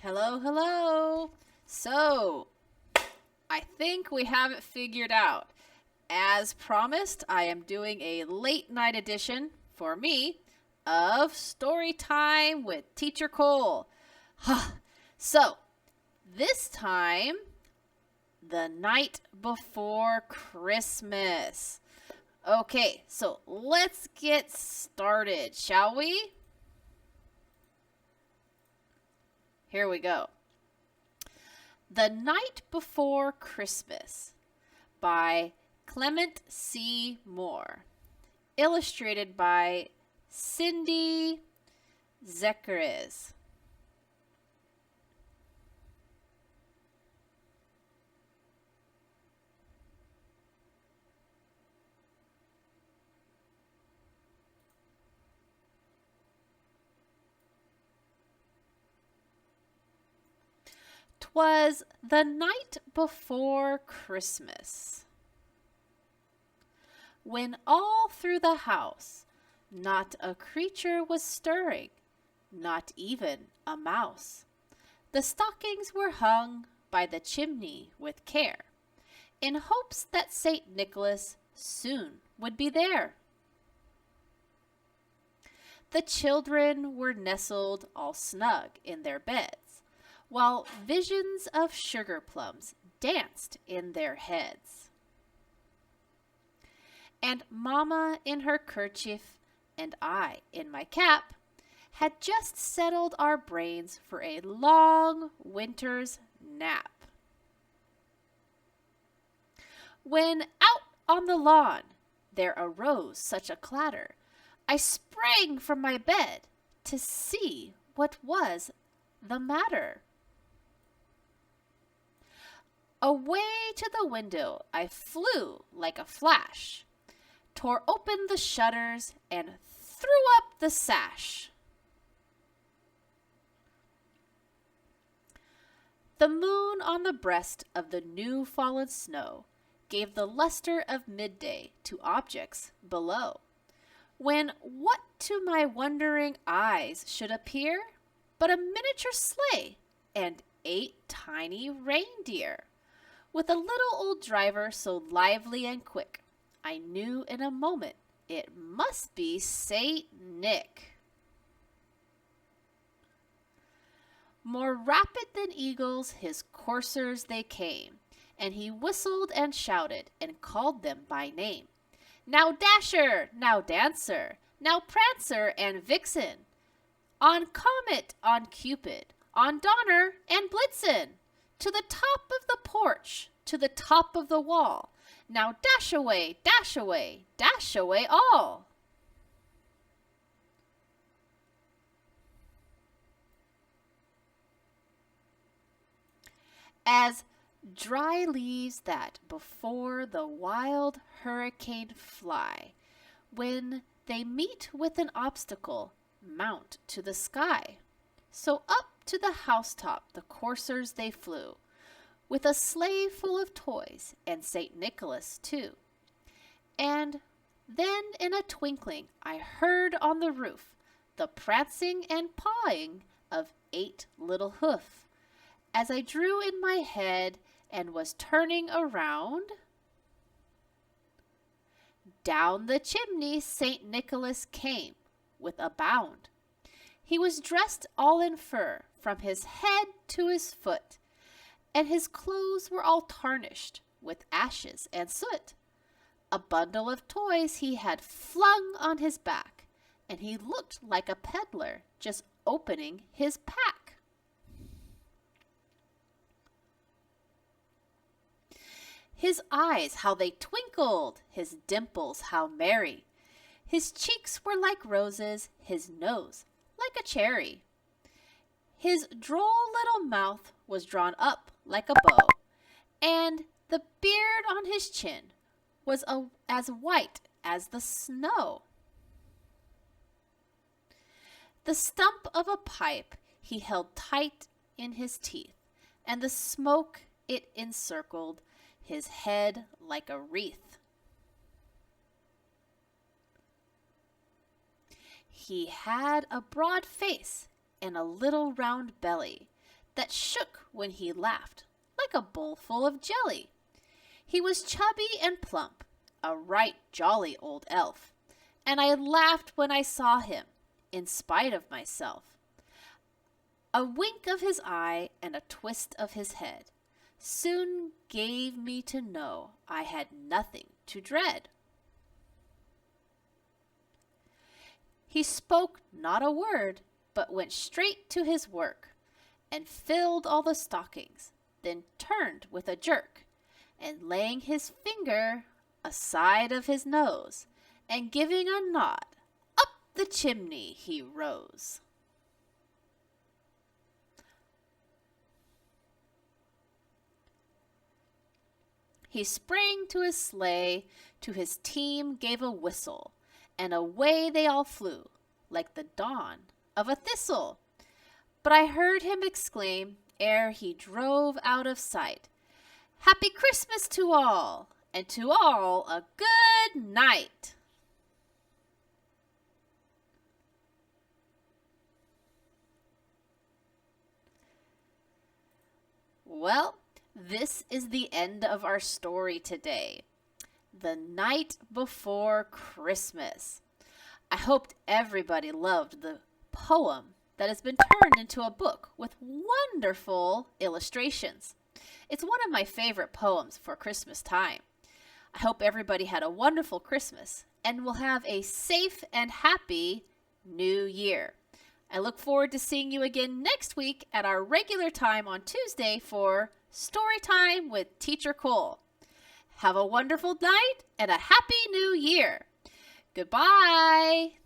Hello, hello. So, I think we have it figured out. As promised, I am doing a late night edition for me of Story Time with Teacher Cole. So, this time, the night before Christmas. Okay, so let's get started, shall we? Here we go. The Night Before Christmas by Clement C. Illustrated by Cyndy, Szekeres. "'Twas the night before Christmas, when all through the house not a creature was stirring, not even a mouse. The stockings were hung by the chimney with care, in hopes that St. Nicholas soon would be there. The children were nestled all snug in their beds, while visions of sugar plums danced in their heads. And Mamma in her kerchief and I in my cap had just settled our brains for a long winter's nap. When out on the lawn there arose such a clatter, I sprang from my bed to see what was the matter. Away to the window I flew like a flash, tore open the shutters, and threw up the sash. The moon on the breast of the new-fallen snow gave the luster of midday to objects below, when what to my wondering eyes should appear but a miniature sleigh and 8 tiny reindeer, with a little old driver so lively and quick, I knew in a moment it must be Saint Nick. More rapid than eagles his coursers they came, and he whistled and shouted and called them by name. Now Dasher, now Dancer, now Prancer and Vixen, on Comet, on Cupid, on Donner and Blitzen, to the top of the porch, to the top of the wall. Now dash away, dash away, dash away all. As dry leaves that before the wild hurricane fly, when they meet with an obstacle, mount to the sky. So up to the housetop the coursers they flew, with a sleigh full of toys, and St. Nicholas too. And then in a twinkling I heard on the roof the prancing and pawing of 8 little hoof. As I drew in my head and was turning around, down the chimney St. Nicholas came with a bound. He was dressed all in fur from his head to his foot, and his clothes were all tarnished with ashes and soot. A bundle of toys he had flung on his back, and he looked like a peddler just opening his pack. His eyes, how they twinkled, his dimples, how merry. His cheeks were like roses, his nose like a cherry. His droll little mouth was drawn up like a bow, and the beard on his chin was as white as the snow. The stump of a pipe he held tight in his teeth, and the smoke it encircled his head like a wreath. He had a broad face and a little round belly that shook when he laughed, like a bowl full of jelly. He was chubby and plump, a right jolly old elf, and I laughed when I saw him, in spite of myself. A wink of his eye and a twist of his head soon gave me to know I had nothing to dread. He spoke not a word, but went straight to his work, and filled all the stockings, then turned with a jerk, and laying his finger aside of his nose, and giving a nod, up the chimney he rose. He sprang to his sleigh, to his team gave a whistle, and away they all flew, like the dawn of a thistle. But I heard him exclaim, ere he drove out of sight, "Happy Christmas to all, and to all a good night." Well, this is the end of our story today. The Night Before Christmas. I hoped everybody loved the poem that has been turned into a book with wonderful illustrations. It's one of my favorite poems for Christmas time. I hope everybody had a wonderful Christmas and will have a safe and happy New Year. I look forward to seeing you again next week at our regular time on Tuesday for Story Time with Teacher Cole. Have a wonderful night and a happy New Year. Goodbye.